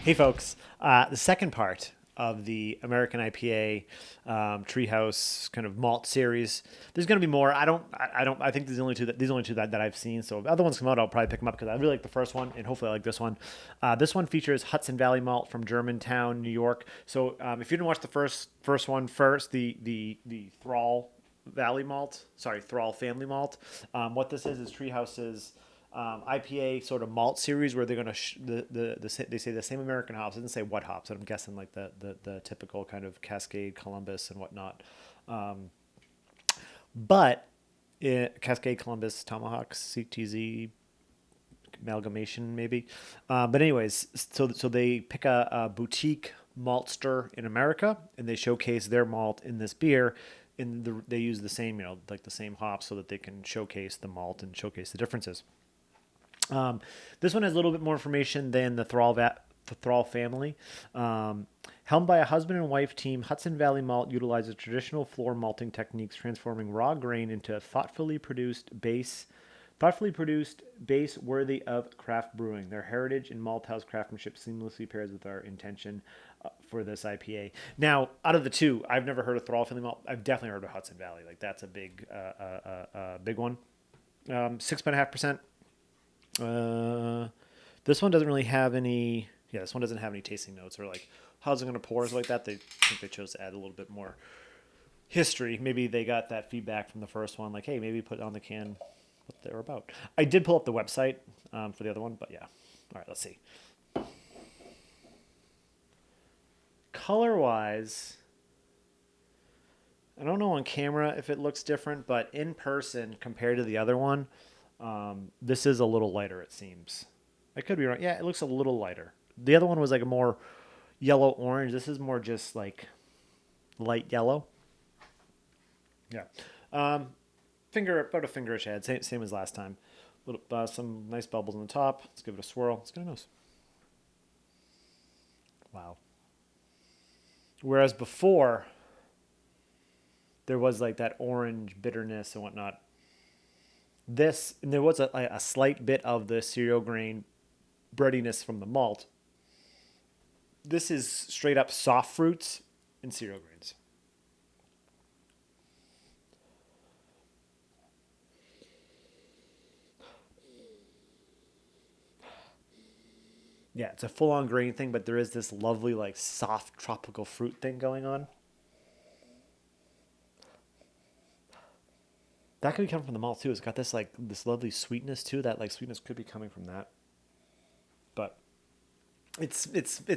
Hey, folks. The second part of the American IPA Treehouse kind of malt series. There's going to be more. I think these only two that I've seen. So if other ones come out, I'll probably pick them up because I really like the first one, and hopefully I like this one. This one features Hudson Valley Malt from Germantown, New York. So if you didn't watch the first one first, the Thrall Valley Malt, sorry, Thrall Family Malt. What this is Treehouse's IPA sort of malt series where they're going to they say the same American hops. It doesn't say what hops, but I'm guessing like the typical kind of Cascade, Columbus, and whatnot. But Cascade, Columbus, Tomahawk, CTZ, amalgamation maybe. But anyways, so they pick a boutique maltster in America and they showcase their malt in this beer. They use the same, like the same hops so that they can showcase the malt and showcase the differences. This one has a little bit more information than the Thrall family. Helmed by a husband and wife team, Hudson Valley Malt utilizes traditional floor malting techniques, transforming raw grain into a thoughtfully produced base worthy of craft brewing. Their heritage and malthouse craftsmanship seamlessly pairs with our intention for this IPA. Now, out of the two, I've never heard of Thrall Family Malt. I've definitely heard of Hudson Valley. Like that's a big one. 6.5%. This one doesn't really have any. Yeah, this one doesn't have any tasting notes or like how's it going to pour like that. They think they chose to add a little bit more history. Maybe they got that feedback from the first one, like, hey, maybe put on the can what they're about. I did pull up the website for the other one, but yeah. All right, let's see. Color wise, I don't know on camera if it looks different, but in person compared to the other one, this is a little lighter, it seems. I could be wrong. Yeah, it looks a little lighter. The other one was like a more yellow orange. This is more just like light yellow. Yeah. Um, about a fingerish head, same as last time. Some nice bubbles on the top. Let's give it a swirl. Let's get a nose. Wow. Whereas before, there was like that orange bitterness and whatnot. And there was a slight bit of the cereal grain breadiness from the malt. This is straight up soft fruits and cereal grains. Yeah, it's a full on grain thing, but there is this lovely, like, soft tropical fruit thing going on. That could be coming from the malt too. It's got this like this lovely sweetness too. That like sweetness could be coming from that. But it's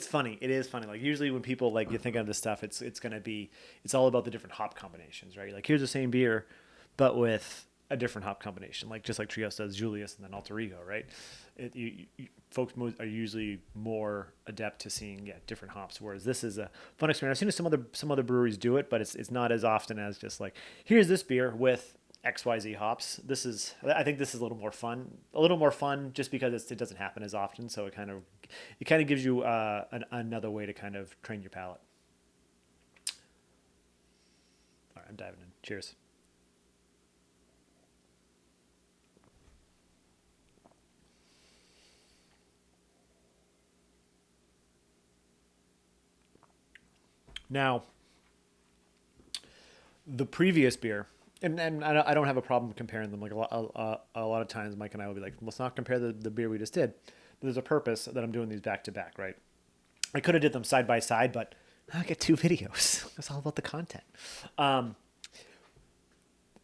funny. It is funny. Like usually when people like you think of this stuff, it's gonna be it's all about the different hop combinations, right? Like here's the same beer, but with a different hop combination, like just like Trios does Julius and then Alter Ego, right? Folks are usually more adept to seeing different hops, whereas this is a fun experience. I've seen some other breweries do it, but it's not as often as just like here's this beer with XYZ hops. I think this is a little more fun just because it doesn't happen as often. So it kind of gives you another way to kind of train your palate. All right, I'm diving in. Cheers. Now, the previous beer, and I don't have a problem comparing them. Like a lot of times, Mike and I will be like, let's not compare the beer we just did. But there's a purpose that I'm doing these back to back, right? I could have did them side by side, but I get two videos. It's all about the content. Um,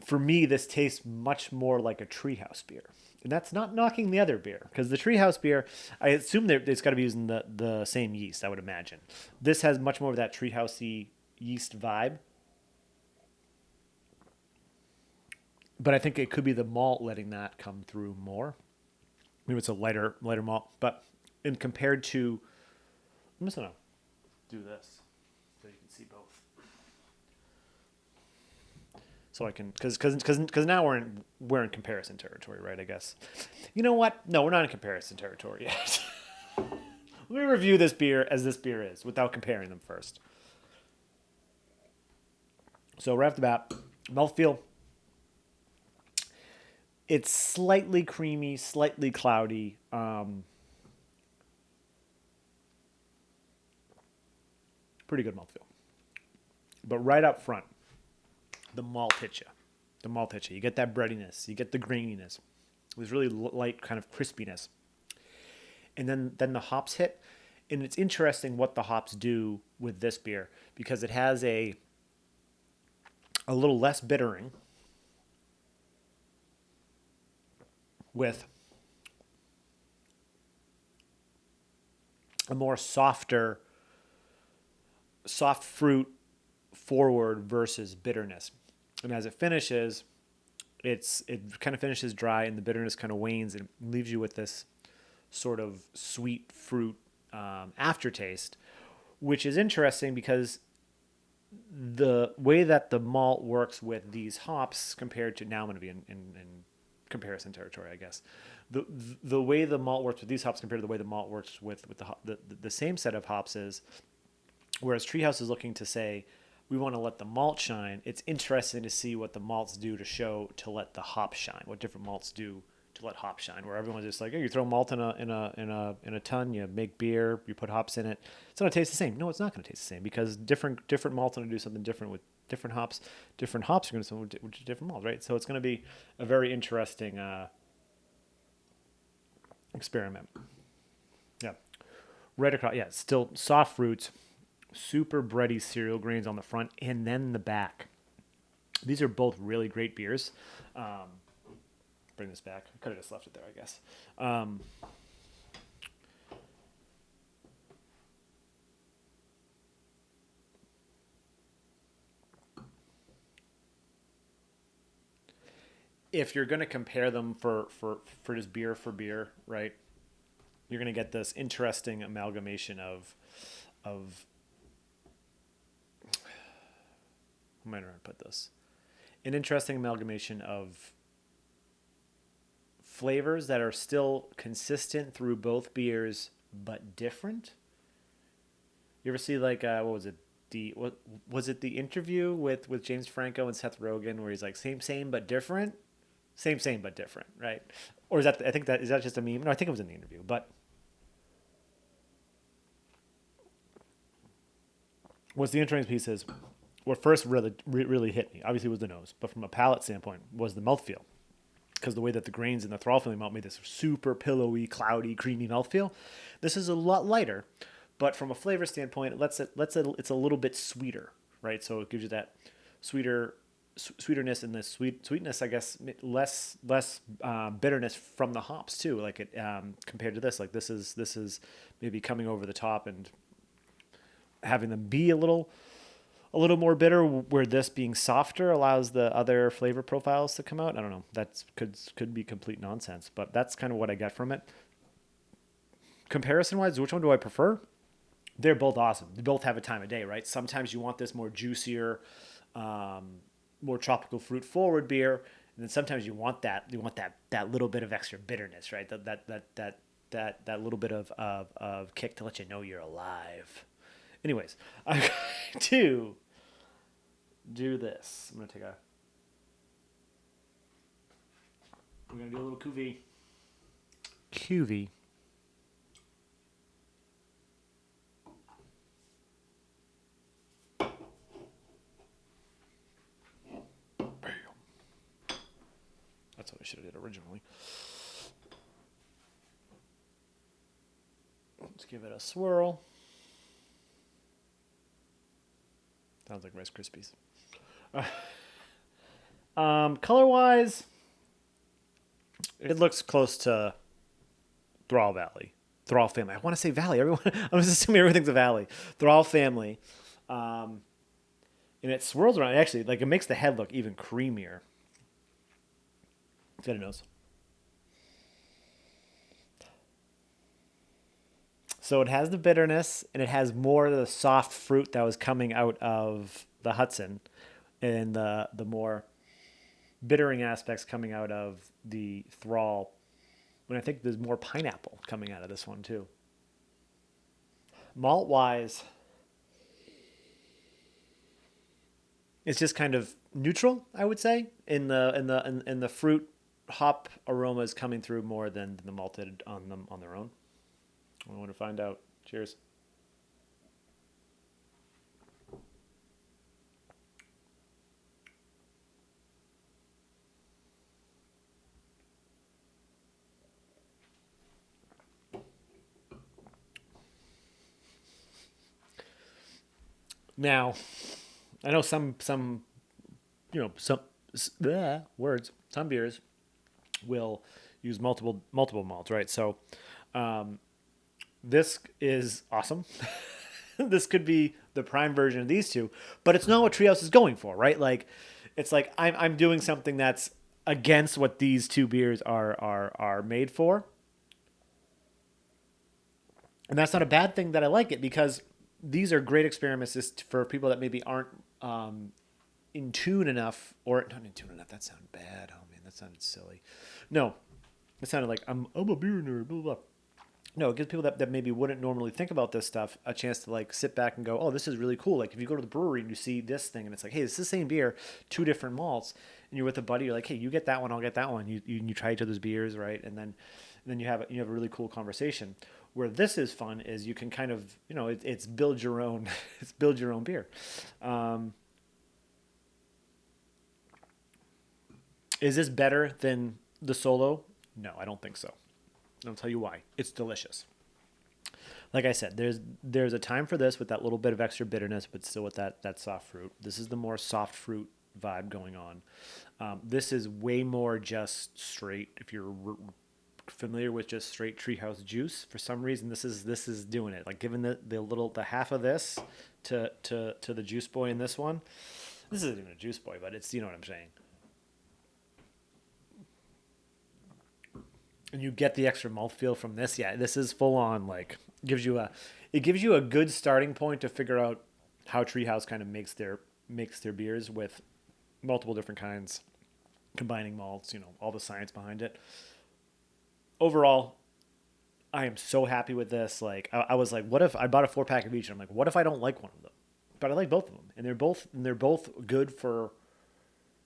for me, this tastes much more like a treehouse beer. And that's not knocking the other beer because the treehouse beer, I assume it's got to be using the same yeast. I would imagine this has much more of that treehousey yeast vibe, but I think it could be the malt letting that come through more. Maybe it's a lighter malt, but in compared to, I'm just gonna do this so you can see both. So I can because now we're in comparison territory, right? I guess. You know what? No, we're not in comparison territory yet. Let me review this beer as this beer is without comparing them first. So right off the bat, mouthfeel. It's slightly creamy, slightly cloudy. Pretty good mouthfeel. But right up front, the malt hits you. The malt hits you. You get that breadiness. You get the graininess. There's really light kind of crispiness. And then the hops hit. And it's interesting what the hops do with this beer because it has a little less bittering with a more soft fruit forward versus bitterness. And as it finishes, it kind of finishes dry and the bitterness kind of wanes and leaves you with this sort of sweet fruit aftertaste, which is interesting because the way that the malt works with these hops compared to, now I'm going to be in comparison territory, I guess. The way the malt works with these hops compared to the way the malt works with the same set of hops is, whereas Treehouse is looking to say, we want to let the malt shine. It's interesting to see what the malts do to let the hops shine. What different malts do to let hops shine. Where everyone's just like, hey, you throw malt in a ton, you make beer, you put hops in it. It's going to taste the same. No, it's not going to taste the same because different malts are going to do something different with different hops. Different hops are going to do something with different malts, right? So it's going to be a very interesting experiment. Yeah, right across. Yeah, still soft fruits. Super bready cereal grains on the front and then the back. These are both really great beers. Bring this back. I could have just left it there, I guess. If you're going to compare them for just beer for beer, right? You're going to get this interesting amalgamation of how am I going to put this? An interesting amalgamation of flavors that are still consistent through both beers, but different. You ever see like what was it? What was it? The interview with James Franco and Seth Rogen, where he's like same but different, same but different, right? Or is that? I think that is that just a meme? No, I think it was in the interview, but. What's the interesting piece is, what first really hit me, obviously was the nose, but from a palate standpoint was the mouthfeel. Because the way that the grains in the Thrall family malt made this super pillowy, cloudy, creamy mouthfeel. This is a lot lighter, but from a flavor standpoint, it's a little bit sweeter, right? So it gives you that sweeterness and the sweetness, I guess, less bitterness from the hops too. Like it compared to this, like this is maybe coming over the top and having them be a little more bitter, where this being softer allows the other flavor profiles to come out. I don't know. That could be complete nonsense, but that's kind of what I get from it. Comparison-wise, which one do I prefer? They're both awesome. They both have a time of day, right? Sometimes you want this more juicier, more tropical fruit forward beer, and then sometimes you want that little bit of extra bitterness, right? That little bit of kick to let you know you're alive. Anyways, I'm going to do this. We're going to do a little cuvee. Cuvee. That's what I should have did originally. Let's give it a swirl. Sounds like Rice Krispies. Color-wise, it looks close to Thrall Valley. Thrall family. I want to say Valley. I was assuming everything's a Valley. Thrall family. And it swirls around. Actually, like it makes the head look even creamier. Get a nose. So it has the bitterness, and it has more of the soft fruit that was coming out of the Hudson, and the more bittering aspects coming out of the Thrall. And I think there's more pineapple coming out of this one too. Malt-wise, it's just kind of neutral, I would say. In the fruit hop aromas coming through more than the malted on their own. I want to find out. Cheers. Now, I know some words, some beers will use multiple malts, right? So this is awesome. This could be the prime version of these two, but it's not what Treehouse is going for, right? Like, it's like I'm doing something that's against what these two beers are made for, and that's not a bad thing. That I like it because these are great experiments just for people that maybe aren't in tune enough, or not in tune enough. That sounded bad. Oh man, that sounded silly. No, it sounded like I'm a beer nerd. Blah, blah, blah. No, it gives people that maybe wouldn't normally think about this stuff a chance to like sit back and go, oh, this is really cool. Like if you go to the brewery and you see this thing and it's like, hey, it's the same beer, two different malts, and you're with a buddy, you're like, hey, you get that one, I'll get that one. You try each other's beers, right? And then you have a really cool conversation. Where this is fun is you can kind of it's build your own it's build your own beer. Is this better than the solo? No, I don't think so. I'll tell you why. It's delicious. Like I said, there's a time for this with that little bit of extra bitterness, but still with that soft fruit. This is the more soft fruit vibe going on. This is way more just straight. If you're familiar with just straight Treehouse juice, for some reason this is doing it. Like giving the half of this to the juice boy in this one. This isn't even a juice boy, but it's, you know what I'm saying. And you get the extra mouthfeel from this. Yeah, this is full on, like gives you a good starting point to figure out how Treehouse kind of makes their beers with multiple different kinds, combining malts, all the science behind it. Overall, I am so happy with this. Like I was like, what if I bought a 4-pack of each? And I'm like, what if I don't like one of them? But I like both of them, and they're both good for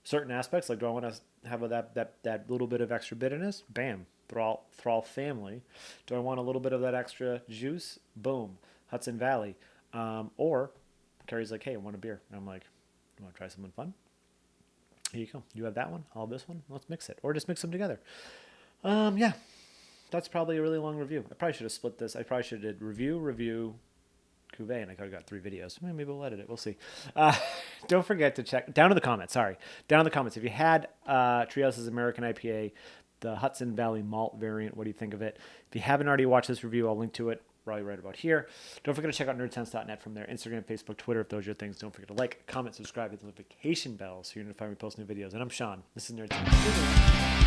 certain aspects. Like, do I want to have that little bit of extra bitterness? Bam, Thrall family. Do I want a little bit of that extra juice? Boom, Hudson Valley. Or Carrie's like, hey, I want a beer. And I'm like, you want to try something fun? Here you go. You have that one. I'll have this one. Let's mix it, or just mix them together. Yeah. That's probably a really long review. I probably should have split this. I probably should have did review, cuvee, and I could have got 3 videos. Maybe we'll edit it. We'll see. Don't forget to check down in the comments. Sorry, down in the comments. If you had Treehouse's American IPA, the Hudson Valley Malt variant, what do you think of it? If you haven't already watched this review, I'll link to it probably right about here. Don't forget to check out nerdsense.net from there. Instagram, Facebook, Twitter, if those are your things. Don't forget to like, comment, subscribe, hit the notification bell so you're notified when we post new videos. And I'm Sean. This is Nerdsense.